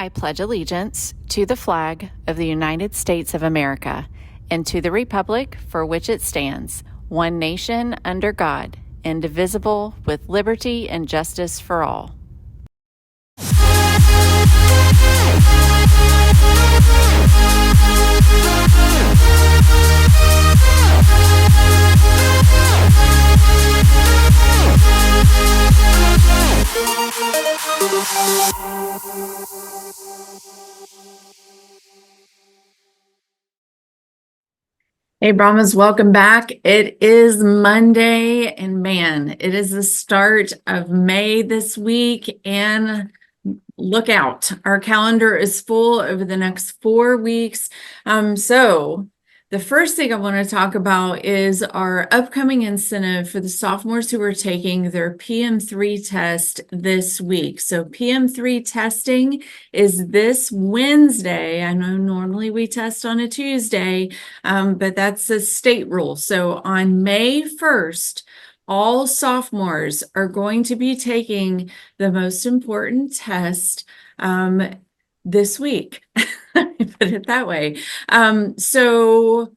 I pledge allegiance to the flag of the United States of America and to the republic for which it stands, one nation under God, indivisible, with liberty and justice for all. Hey, Brahmas, welcome back. It is Monday, and man, it is the start of May this week, and look out. Our calendar is full over the next 4 weeks. So the first thing I want to talk about is our upcoming incentive for the sophomores who are taking their PM3 test this week. So PM3 testing is this Wednesday. I know normally we test on a Tuesday, but that's a state rule. So on May 1st, all sophomores are going to be taking the most important test this week. Put it that way. So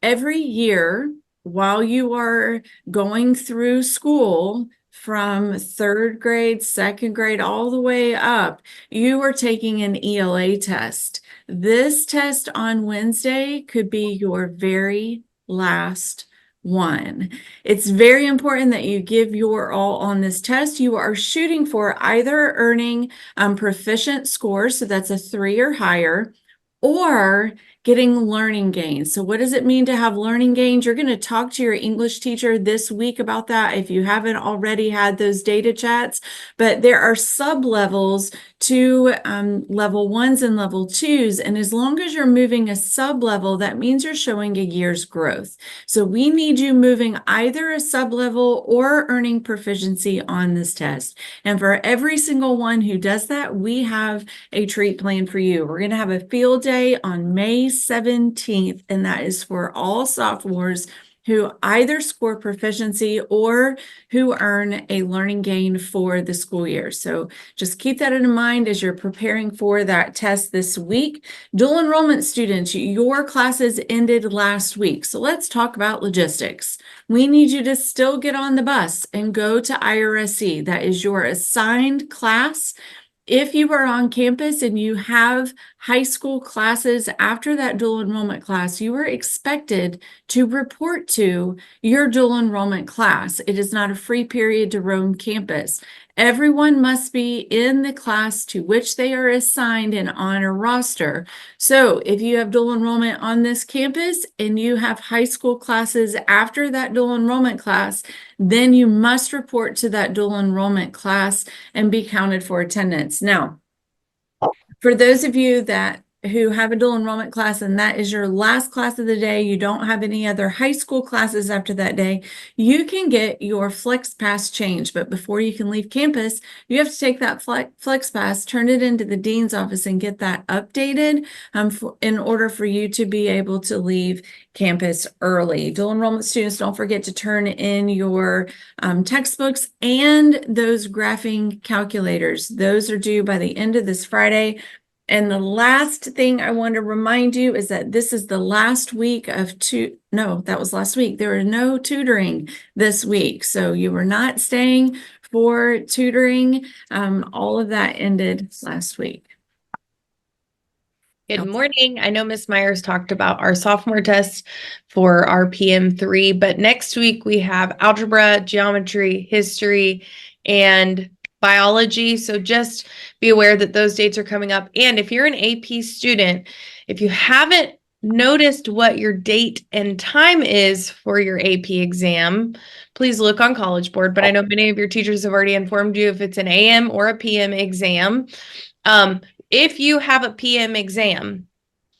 every year, while you are going through school from third grade, second grade, all the way up, you are taking an ELA test. This test on Wednesday could be your very last one. It's very important that you give your all on this test. You are shooting for either earning proficient scores, so that's a 3 or higher, or getting learning gains. So what does it mean to have learning gains? You're going to talk to your English teacher this week about that if you haven't already had those data chats. But there are sub-levels to level 1s and level 2s. And as long as you're moving a sub-level, that means you're showing a year's growth. So we need you moving either a sub-level or earning proficiency on this test. And for every single one who does that, we have a treat plan for you. We're going to have a field day on May 17th, and that is for all sophomores who either score proficiency or who earn a learning gain for the school year. So just keep that in mind as you're preparing for that test this week. Dual enrollment students, your classes ended last week. So let's talk about logistics. We need you to still get on the bus and go to IRSC. That is your assigned class. If you are on campus and you have high school classes after that dual enrollment class, you are expected to report to your dual enrollment class. It is not a free period to roam campus. Everyone must be in the class to which they are assigned and on a roster. So if you have dual enrollment on this campus and you have high school classes after that dual enrollment class, then you must report to that dual enrollment class and be counted for attendance. Now, for those of you who have a dual enrollment class and that is your last class of the day, you don't have any other high school classes after that day, you can get your Flex Pass changed. But before you can leave campus, you have to take that Flex Pass, turn it into the dean's office and get that updated in order for you to be able to leave campus early. Dual enrollment students, don't forget to turn in your textbooks and those graphing calculators. Those are due by the end of this Friday. And the last thing I want to remind you is that this is the last week of that was last week. There was no tutoring this week. So you were not staying for tutoring. All of that ended last week. Good morning. I know Ms. Myers talked about our sophomore test for our PM3, but next week we have algebra, geometry, history, and biology. So just be aware that those dates are coming up. And if you're an AP student, if you haven't noticed what your date and time is for your AP exam, please look on College Board. But I know many of your teachers have already informed you if it's an AM or a PM exam. If you have a PM exam,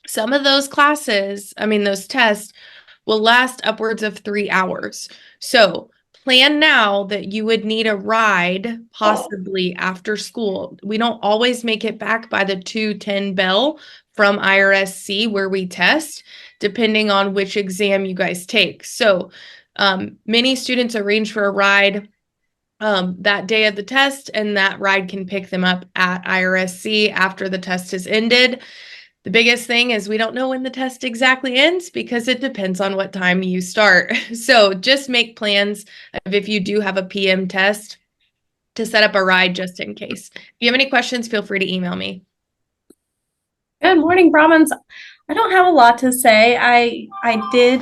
some of those classes, those tests will last upwards of 3 hours. So plan now that you would need a ride possibly after school. We don't always make it back by the 2:10 bell from IRSC where we test, depending on which exam you guys take. So many students arrange for a ride that day of the test, and that ride can pick them up at IRSC after the test has ended. The biggest thing is we don't know when the test exactly ends because it depends on what time you start. So just make plans of if you do have a PM test to set up a ride just in case. If you have any questions, feel free to email me. Good morning, Brahmins. I don't have a lot to say. I did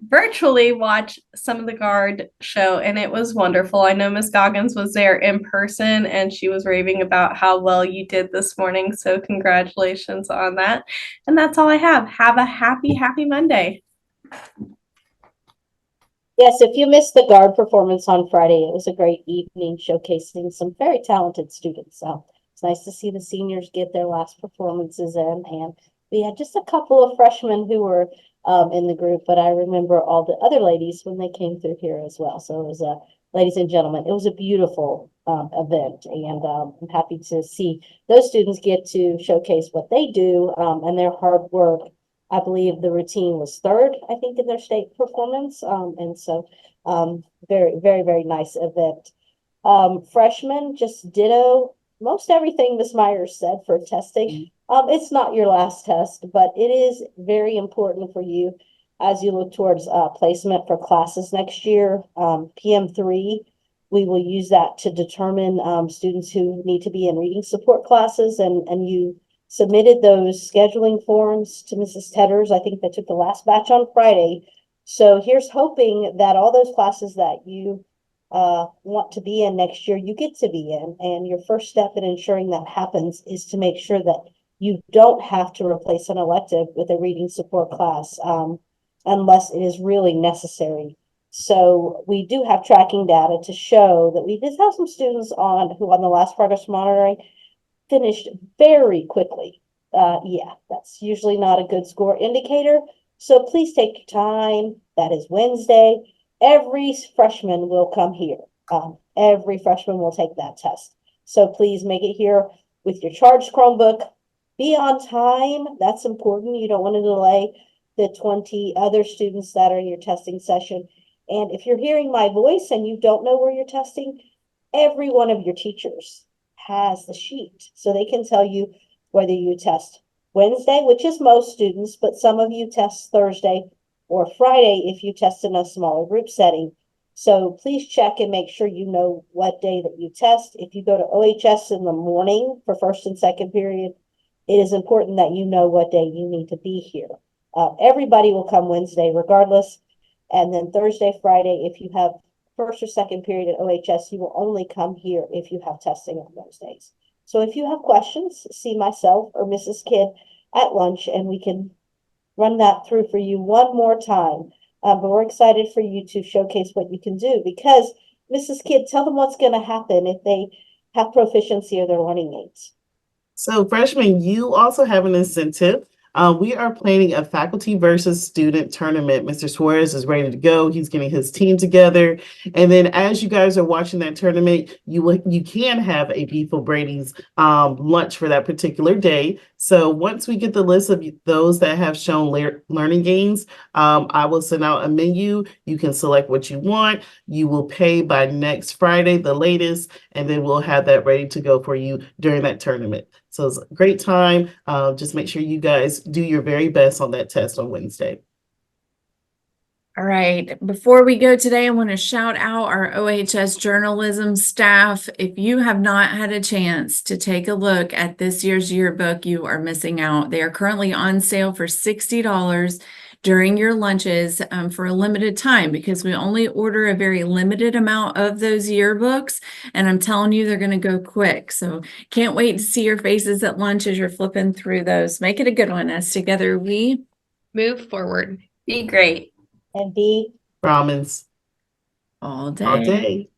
virtually watch some of the guard show, and it was wonderful. I know Miss Goggins was there in person, and she was raving about how well you did this morning. So congratulations on that. And that's all I have. Have a happy Monday. Yes, if you missed the guard performance on Friday, it was a great evening showcasing some very talented students. So it's nice to see the seniors get their last performances in. And we had just a couple of freshmen who were in the group, but I remember all the other ladies when they came through here as well. So it was a, ladies and gentlemen, it was a beautiful event. And I'm happy to see those students get to showcase what they do and their hard work. I believe the routine was third, I think, in their state performance. And so very nice event. Freshmen, just ditto most everything Miss Myers said for testing. It's not your last test, but it is very important for you as you look towards placement for classes next year. PM3, we will use that to determine students who need to be in reading support classes, and you submitted those scheduling forms to Mrs. Tedders. I think they took the last batch on Friday. So here's hoping that all those classes that you want to be in next year, you get to be in. And your first step in ensuring that happens is to make sure that you don't have to replace an elective with a reading support class unless it is really necessary. So we do have tracking data to show that we did have some students who on the last progress monitoring finished very quickly. Yeah, that's usually not a good score indicator. So please take your time. That is Wednesday. Every freshman will come here. Every freshman will take that test. So please make it here with your charged Chromebook. Be on time. That's important. You don't want to delay the 20 other students that are in your testing session. And if you're hearing my voice and you don't know where you're testing, every one of your teachers has the sheet, so they can tell you whether you test Wednesday, which is most students, but some of you test Thursday or Friday if you test in a smaller group setting. So please check and make sure you know what day that you test. If you go to OHS in the morning for first and second period, it is important that you know what day you need to be here. Everybody will come Wednesday regardless. And then Thursday, Friday, if you have first or second period at OHS, you will only come here if you have testing on those days. So if you have questions, see myself or Mrs. Kidd at lunch, and we can run that through for you one more time. But we're excited for you to showcase what you can do, because Mrs. Kidd, tell them what's going to happen if they have proficiency or their learning aids. So freshmen, you also have an incentive. We are planning a faculty versus student tournament. Mr. Suarez is ready to go. He's getting his team together. And then as you guys are watching that tournament, you can have a Beef O'Brady's lunch for that particular day. So once we get the list of those that have shown learning gains, I will send out a menu. You can select what you want. You will pay by next Friday, the latest, and then we'll have that ready to go for you during that tournament. So it's a great time. Just make sure you guys do your very best on that test on Wednesday. All right. Before we go today, I want to shout out our OHS journalism staff. If you have not had a chance to take a look at this year's yearbook, you are missing out. They are currently on sale for $60 during your lunches for a limited time, because we only order a very limited amount of those yearbooks. And I'm telling you, they're going to go quick. So can't wait to see your faces at lunch as you're flipping through those. Make it a good one, as together we Move forward. Be great. And be Brahmins all day. all day.